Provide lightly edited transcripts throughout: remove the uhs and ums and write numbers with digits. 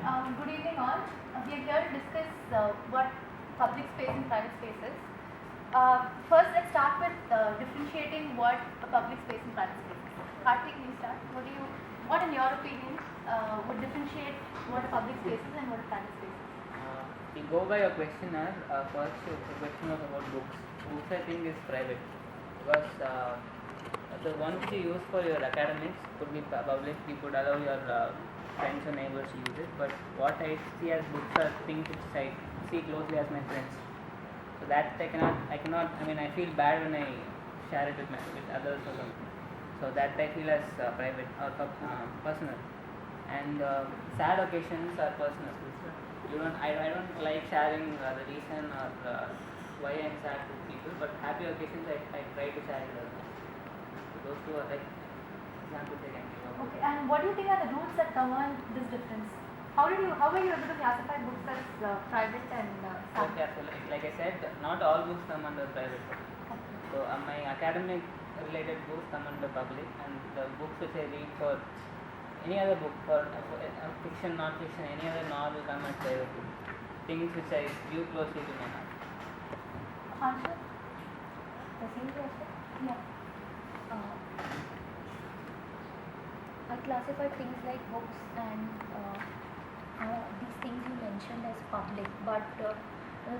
Good evening all. We are here to discuss what public space and private space is. First, let's start with differentiating what a public space and private space is. Karthik, can you start? What in your opinion would differentiate what a public space is and what a private space is? We go by your question as first the question was about books. Books I think is private because the one which you use for your academics could be public. You could allow your friends or neighbors to use it. But what I see as books are things which I see closely as my friends. So that I cannot. I mean I feel bad when I share it with others or something. So that I feel as private or personal. And sad occasions are personal. I don't like sharing the reason or why I'm sad to people, but happy occasions I try to share it also. So those two are like examples I can give. Okay, and what do you think are the rules that govern this difference? How were you able to classify books as private and sad? Okay, so like I said, not all books come under private. Okay. So my academic related books come under public, and the books which I read for any other book, for fiction, non-fiction, any other novel come as private. Things which I view closely to my heart. Answer? The same question? Yeah. I classify things like books and these things you mentioned as public, but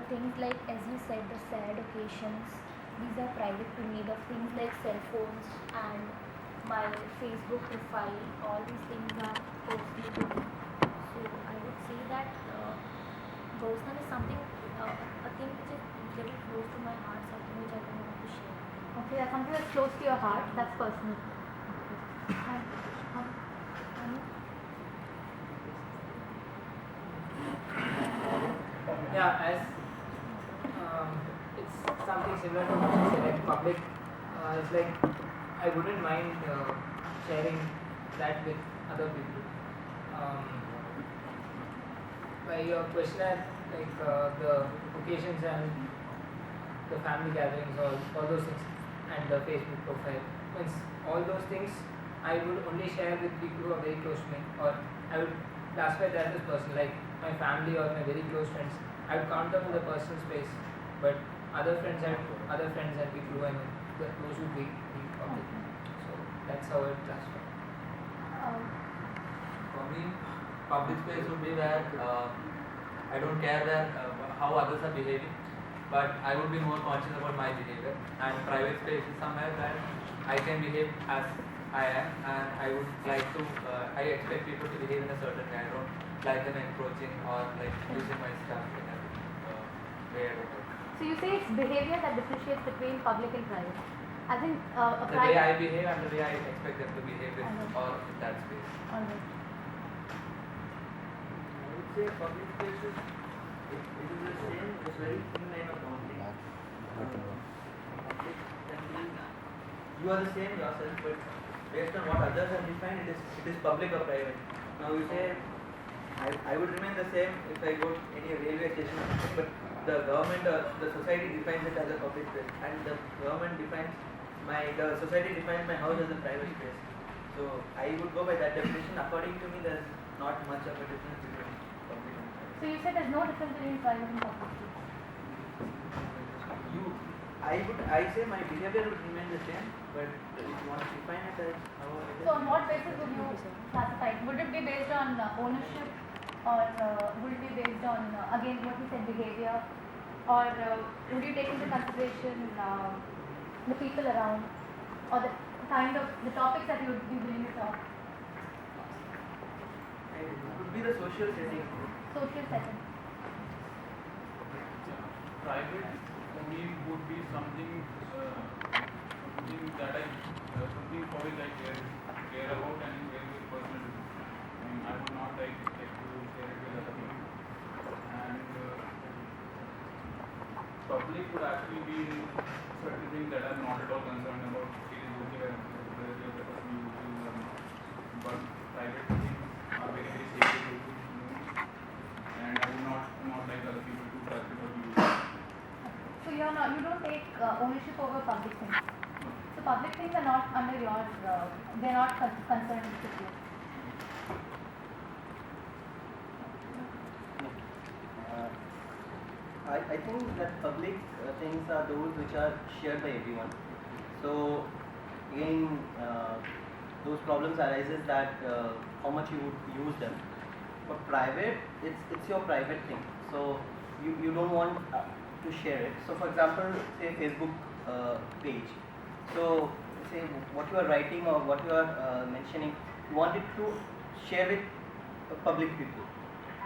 things like, as you said, the sad occasions, these are private to me. The things like cell phones and my Facebook profile, all these things are personal to me. So I would say that personal is something, a thing which is very close to my heart, something which I don't want to share. Okay, that's something that's close to your heart, that's personal. Okay. Yeah, as it's something similar to what you said, like public, it's like I wouldn't mind sharing that with other people. By your question, like the occasions and the family gatherings, all those things, and the Facebook profile, means all those things I would only share with people who are very close to me, or I would classify that as personal, like my family or my very close friends. I would count them in the personal space, but other friends and people who I know, those would be public. So that's how I would classify. For me, public space would be where I don't care where how others are behaving, but I would be more conscious about my behavior. And private space is somewhere where I can behave as I am, and I would like to. I expect people to behave in a certain way. I don't like them encroaching or like using my stuff in a way I don't like. So you say it's behavior that differentiates between public and private. I think The way I behave and the way I expect them to behave in or in that space. Alright. I would say public spaces, it is the same, it's very thin line of boundary. Public can be, you are the same yourself, but based on what others have defined, it is public or private. Now you say, I would remain the same if I go to any railway station or something, but the government or the society defines it as a public space, and the society defines my house as a private space. So I would go by that definition. According to me, there's not much of a difference between public and private. So you said there's no difference between private and public. I say my behavior would remain the same, but if you want to define it as how it is. So on what basis would you classify it? Would it be based on ownership, or would it be based on again what you said, behavior, or would you take into consideration the people around, or the kind of the topics that you would be willing to talk? It would be the social setting. Social setting. Private for me would be something that something for which I care about and very very personal. I mean, I would not like to share it with other people. And public would actually be certain things that I'm not at all concerned about. It is okay whether the other person uses or not. But private things are very very sacred to me, and I would not like other people to touch it or use it. So you don't take ownership over public things. So public things are not under your, they're not concerned with you. I think that public things are those which are shared by everyone. So again, those problems arises that how much you would use them. For private, it's your private thing. So you don't want to share it. So for example, say Facebook page. So say what you are writing or what you are mentioning, you want it to share with public people.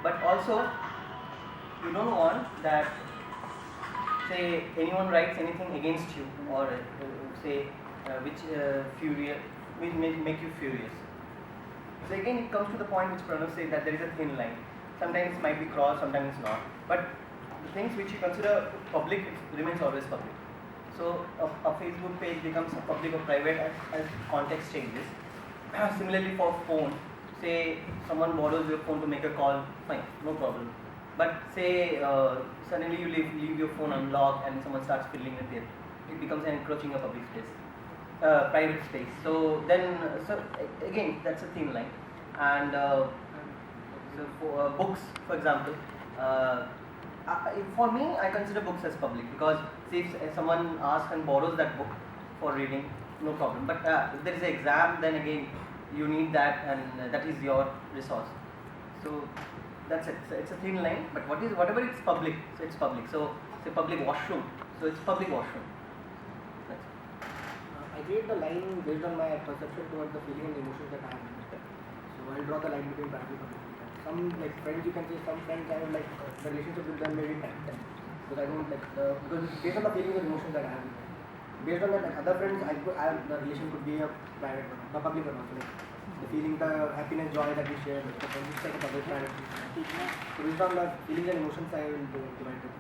But also you don't want that say anyone writes anything against you or say which make you furious. So again it comes to the point which Pranav said that there is a thin line. Sometimes it might be crossed, sometimes it's not. But the things which you consider public, it remains always public. So a Facebook page becomes a public or private as context changes. Similarly for phone, say someone borrows your phone to make a call, fine, no problem. But say suddenly you leave your phone unlocked and someone starts fiddling with it, it becomes an encroaching a public space, private space. So then, so again, that's a thin line. And so for books, for example, for me, I consider books as public because say if someone asks and borrows that book for reading, no problem. But if there is an exam, then again you need that, and that is your resource. So that's it. So it's a thin line, but whatever it's public, so it's public. So say public washroom, so it's public washroom. That's it. I create the line based on my perception towards the feeling and emotions that I have. So I draw the line between private and public. Some like friends, you can say some friends I would like the relationship with them maybe 10, because I don't like because it's based on the feelings and emotions that I have. Based on that, like other friends, the relation could be a private one, the public one also. Like the feeling, the happiness, joy that we share, like it's like a public private. So based on the feelings and emotions, I will divide it.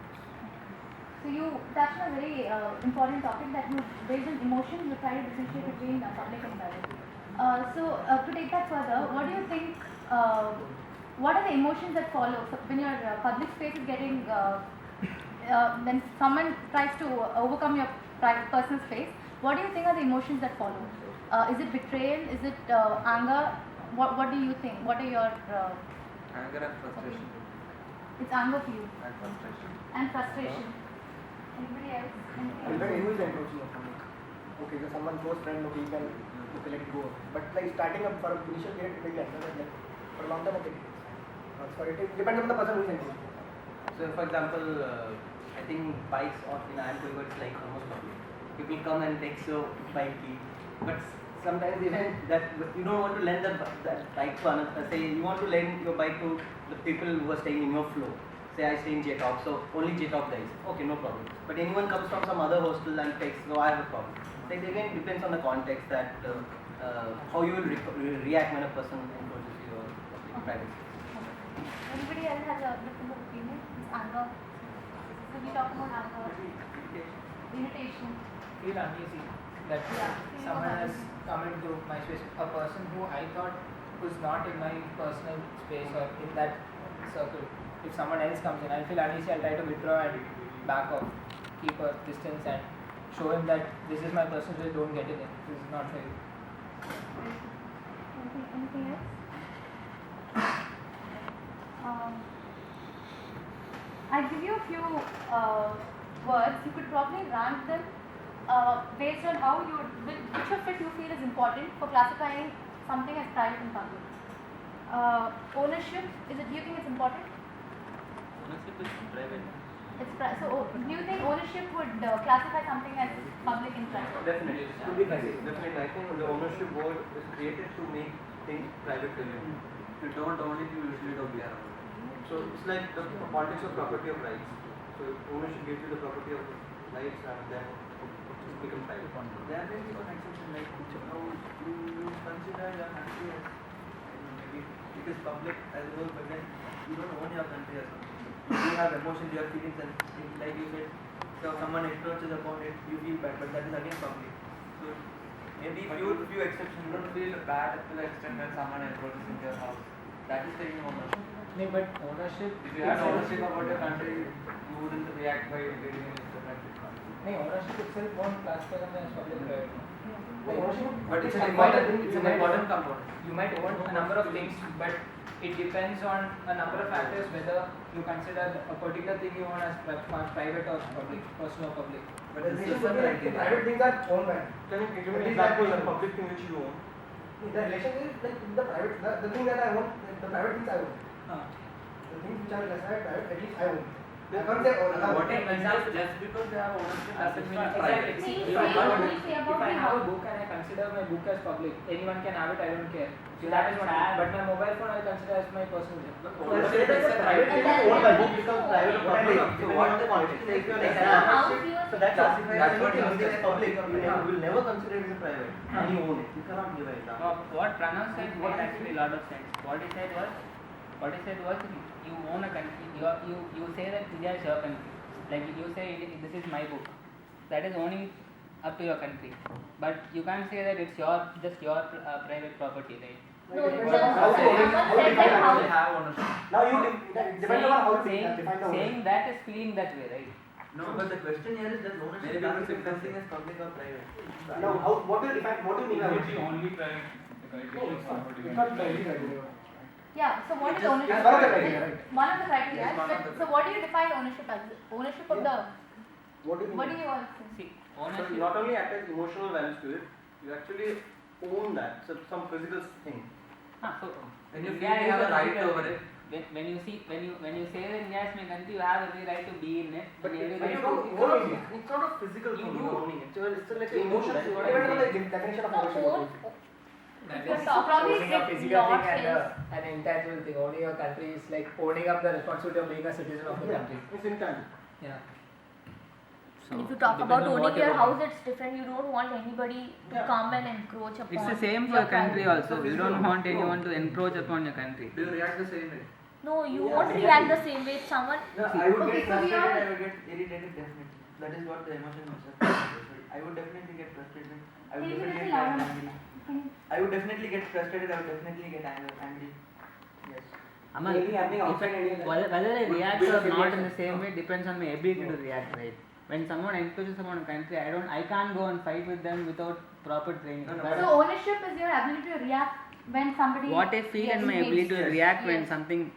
So you touched on a very important topic that you, based on emotions, you try to differentiate between public and private. So to take that further, what do you think? What are the emotions that follow? So when your public space is getting, when someone tries to overcome your private personal space, what do you think are the emotions that follow? Is it betrayal? Is it anger? What do you think? What are your Anger and frustration. It's anger for you And frustration. and frustration. Anybody else? And then who is encroaching upon it? Okay, so someone close friend, okay, you can let it go. But like starting up for initial period, it will be anger, but like for a long time, okay. So it depends on the person who is encroaching. So for example, I think bikes or in Antigua it's like almost public. People come and take your bike key, but sometimes even that you don't want to lend that bike to another. Say you want to lend your bike to the people who are staying in your floor. Say I stay in J-Top, so only J-Top guys. Okay, no problem. But anyone comes from some other hostel and takes, so I have a problem. So it again depends on the context that how you will react when a person encroaches your privacy. Anybody else has a different opinion? It's anger. So we talk about anger. Irritation. Feel uneasy that someone has come into my space, a person who I thought was not in my personal space or in that circle. If someone else comes in, I feel uneasy, I'll try to withdraw and back off, keep a distance and show him that this is my personal space, don't get in it, this is not fair. Anything else? I'll give you a few words. You could probably rank them based on how you, which of it you feel is important for classifying something as private and public. Ownership, do you think it's important? Ownership is private. So do you think ownership would classify something as public and private? Definitely. Definitely. I think the ownership board is created to make things private for you. If you don't own it, you usually don't care about it. So it's like the politics of property of rights. So ownership gives you the property of rights and then it becomes private. There may be one exception, like how you consider your country as maybe it is public as a whole, but then you don't own your country as something. You have emotions, you have feelings, and like you said, so someone encroaches upon it, you feel bad, but that is again public. So maybe few exceptions. You don't feel bad to the extent when someone encroaches into your house. That is taking ownership. No, but ownership. If you had ownership about your country, you wouldn't react by invading into the country. No, ownership itself won't classify something as public private. But it's an You important might component. You might own a number of things, but it depends on a number of factors whether you consider a particular thing you own as private or public, personal or public. But The this relation is would be like the private things are owned by me. Can you give me But an these are example of a private. public thing which you own? The relation is like the private, the thing that I own, the private things I own. Huh. The things which are classified private, at least I own. I can't say own. What it means is just because they have ownership doesn't mean it's Exactly. private. See, If say I have a what book- you say if about I the have a house. book and I consider my book as public, anyone can have it, I don't care. So You that have is what. share. But my mobile phone I consider as my personal thing. So say that the private thing is owned by book becomes private or public. So what the context is your The exam. house you are So that classifies That's what anything you which is say. public. You will never consider it as a private. And you own it. You cannot give an example. What Pranav said made actually a lot of sense. What he said was you own a country. You say that India is your country. Like you say this is my book. That is owning it up to your country. But you can't say that it's just your private property, right? No, It it's depends on just how you someone how said you that define house. They have ownership. Now you it depends on how you saying, define the saying ownership. that is feeling that way, right? No, but the question here is does Many ownership people classify think something as public or private? Now what do you define? What do you mean by It's ownership? the only private. No, it's not private criteria. Yeah, so what is It's ownership? one of the criteria, right? One of the criteria. Yes, one of But, the so what do you define ownership as? Ownership of the, What do you mean? what do you all think? See, So ownership. you not only attach emotional values to it, you actually own that. So some physical thing. So When you India feel you is have a right physical over thing. it. When you say that India is my country, you have every right to be in it. But and every but right you to- don't own it. It's not a physical You thing. do. You're owning it. It's like So emotion. emotions, That's what it depends on I the definition of No, ownership. own. That You're is talking about owning a it, physical law thing and says- an intangible thing. Owning your country is like owning up the responsibility of being a citizen of the Yeah, country. it's intangible. Yeah. And if you talk depends about on what owning your you're house, it's different. You don't want anybody to Yeah. come and encroach upon. It's the same for your your country privacy. also. You don't want anyone to encroach upon your country. Do you react the same way? No, you Yeah, won't exactly. react the same way if someone. No, I would Okay, get so we frustrated, are- I would get irritated definitely. That is what the emotion is. I would definitely get frustrated. I would Can you definitely just get allow- angry. I would definitely get frustrated, I would definitely get angry. Yes. Amal, Maybe happening if outside India, whether I react Build or a not in the relation. same way depends on my ability to react, right? When someone encroaches upon a country, I can't go and fight with them without proper training. No, no, But So ownership is your ability to react when somebody. what I feel and my Yes. ability to Yes. react when Yes. something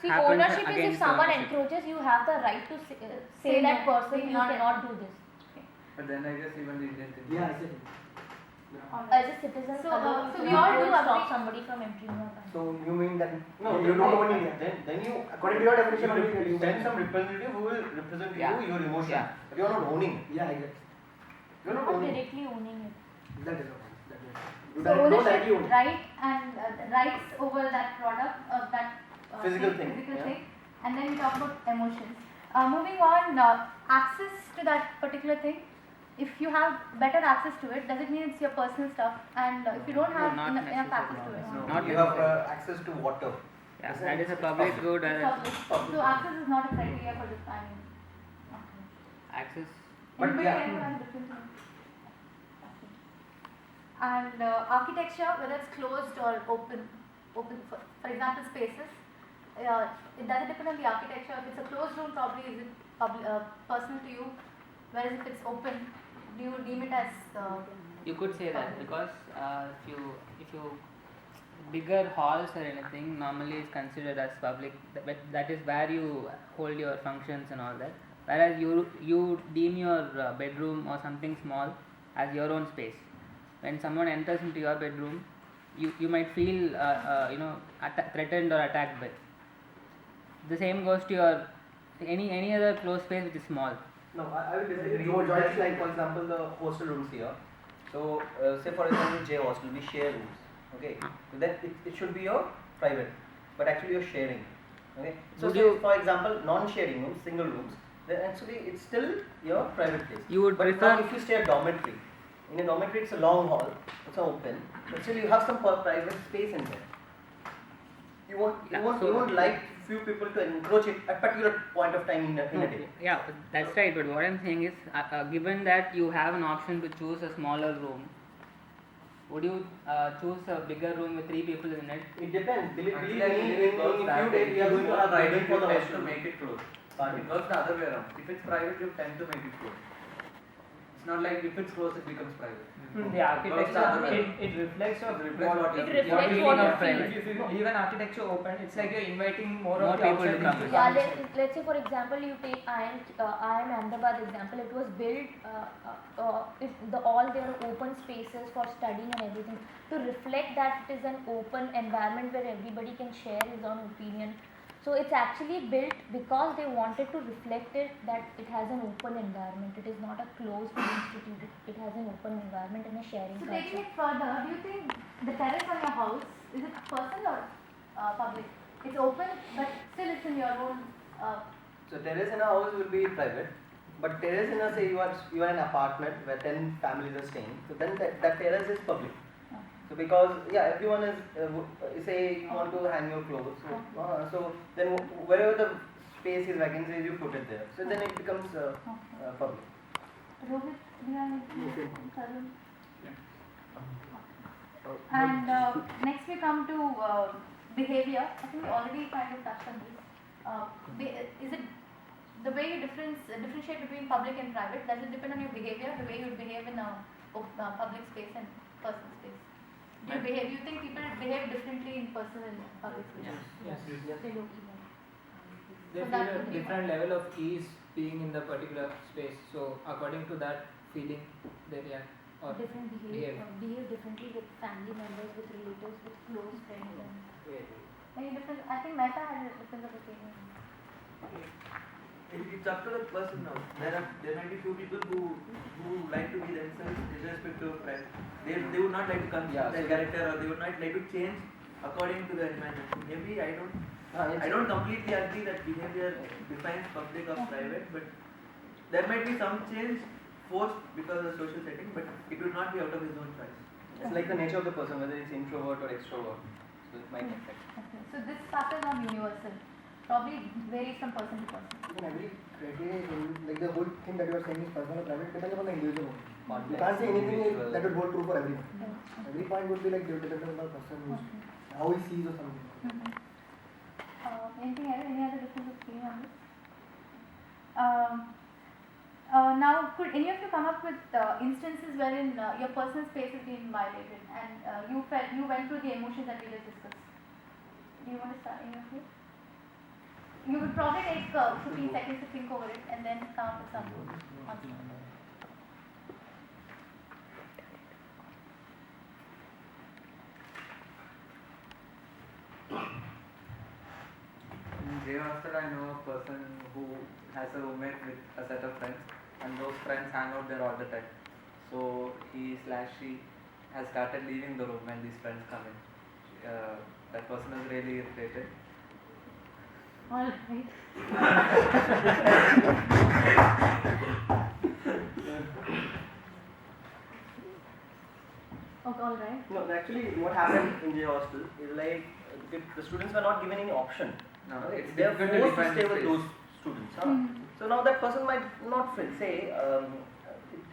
See, happens ownership is if against someone ownership. encroaches, you have the right to say Say that no, person say you not. cannot do this. But then I guess even the Indian thing. Yeah, exactly. As a citizen, So, alone, so you we all don't do stop agree- somebody from entering your country. So you mean that No, you don't own India? Then you According to your definition, only you you own send it. some representative who will represent Yeah. you, your emotion. Yeah. But you're not owning it. Yeah, exactly. You're not Not owning it. directly owning it. That is okay. That is okay. You So don't directly own ownership, it. right, and rights over that product, that Physical thing, physical yeah. thing, and then we talk about emotions. Moving on, access to that particular thing. If you have better access to it, does it mean it's your personal stuff? And if you don't No, have not enough access to necessarily. it, Not you have necessarily. access to water. Yeah, that is a public good. it's public. So access is not a criteria for defining. Access. But Anybody yeah. anyone has different thing? Okay. And architecture, whether it's closed or open for example, spaces. It doesn't depend on the architecture. If it's a closed room, probably is it personal to you. Whereas if it's open, do you deem it as? You could say that because if you bigger halls or anything normally is considered as public. That is where you hold your functions and all that. Whereas you deem your bedroom or something small as your own space. When someone enters into your bedroom, you might feel threatened or attacked by. The same goes to your any other closed space which is small. No, I will disagree. More Just jointly. like for example the hostel rooms here. So say for example J hostel, we share rooms. Okay, so then it should be your private, but actually you're sharing. Okay, so Would say you- for example non-sharing rooms, single rooms, then actually it's still your private place. You would but prefer- now if you stay at dormitory, in a dormitory it's a long hall, it's open, but still you have some private space in there. You won't like few people to encroach it at particular point of time in a day. Yeah, that's right. But what I'm saying is, given that you have an option to choose a smaller room, would you choose a bigger room with 3 people in it? It depends. Believe Actually, me, I in believe it works few that way. days we are going to have private, private for you the tend to hostel. make it close. Pardon? It works the other way around. If it's private, you tend to make it close. It's not like if it's closed, it becomes private. The architecture, it reflects of what It you're reflects feeling what of you private. feel. If you leave an architecture open, it's like you're inviting more More of the people outside to things come in. Yeah, inside. let's say for example you take IIM Ahmedabad example. It was built all their open spaces for studying and everything to reflect that it is an open environment where everybody can share his own opinion. So it's actually built because they wanted to reflect it that it has an open environment. It is not a closed institute. It has an open environment and a sharing So culture. taking it further, do you think the terrace on your house, is it personal or public? It's open, but still it's in your own. So terrace in a house will be private, but terrace in a, say you are in an apartment where 10 families are staying, so then that terrace is public. So because everyone is say you want to hang your clothes, so then wherever the space is vacant, you put it there. So then it becomes public. Rohit, do you have anything? Tarun? Yeah. And next we come to behavior. I think we already kind of touched on this. Is it the way you differentiate between public and private? Does it depend on your behavior, the way you behave in a public space and personal space? Do you think people behave differently in personal and public space? Yes. They do. They So feel that a would be different level of ease being in the particular space. So according to that feeling, they react or Different behave. behave differently with family members, with relatives, with close friends. And Very different. I think Mehta has a difference of opinion. It's up to the person now. There might be few people who like to be themselves irrespective of pride. They would not like to conceal their character, or they would not like to change according to the environment. So maybe I don't completely agree that behavior defines public or private, but there might be some change forced because of the social setting, but it would not be out of his own choice. It's like the nature of the person, whether it's introvert or extrovert. So it might affect. Okay. So this factor is not universal. Probably varies from person to person. Even every criteria, like the whole thing that you are saying is personal or private, depends upon the individual. Context, You can't say anything individual. that would hold true for everyone. Okay. Every point would be like dependent on the person who's how he sees or something. Anything else? Any other difference of opinion on this? Now, could any of you come up with instances wherein your personal space is being violated and you went through the emotions that we just discussed? Do you want to start, any of you? You would probably take 15 seconds to think over it and then come up with some answer. In J hostel, I know a person who has a roommate with a set of friends, and those friends hang out there all the time. So he/she has started leaving the room when these friends come in. That person is really irritated. All right. Okay, all right. No, actually, what happened in the hostel is like the students were not given any option. No, it's They are difficult to forced to define stay the with space. those students. So now that person might not fit. Say,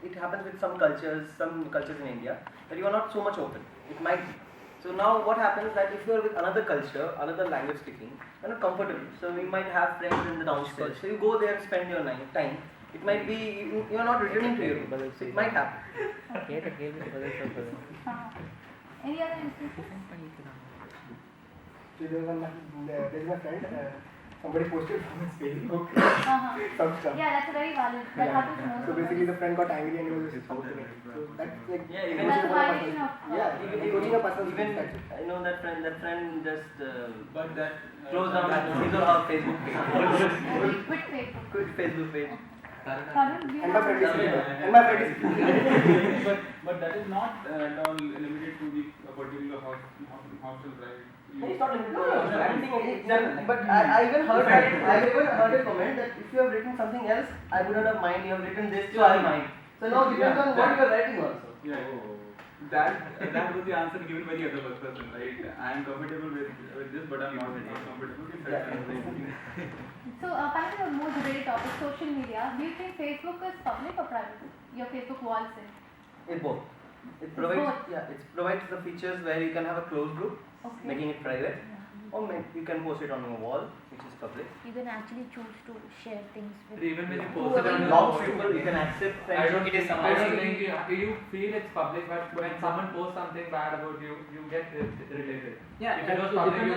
it happens with some cultures in India, that you are not so much open. It might be. So now what happens that if you are with another culture, another language speaking, you're not comfortable. So you might have friends in the downstairs. So you go there and spend your time. It might be you are not returning to your room. So it might happen. Any other instances? So there's my friend, somebody posted from his Facebook some stuff. Yeah, that's a very valid. That happens most So of the basically time. the friend got angry and he was just shouting at it. So that's like Yeah, That's a violation of. including a personal even space. I know that friend just But that closed down his or her Facebook page. Quit Facebook. Quit Facebook page. Tarun, do you And my have- friend is sleeping. And my friend is sleeping. but that is not at all limited to the particular hostel, right? It's not limited to I'm saying but I even heard a comment that if you have written something else, I wouldn't have mind. You have written this, so I mind. So now depends on what you are writing also. Yeah. That was the answer given by the other person, right? I am comfortable with this, but I'm not comfortable with that. So, coming to a more debated topic, social media. Do you think Facebook is public or private? Your Facebook wall says. It both. It both. provides the features where you can have a closed group, Okay. making it private, or you can post it on your wall, which is public. You can actually choose to share things with. Even when you Yeah. post it on your Lots own, people you can accept I friendship. don't It is think, I supposed don't to think you feel it's public, but when someone posts something bad about you, you get irritated. Yeah, If it was it public, depends you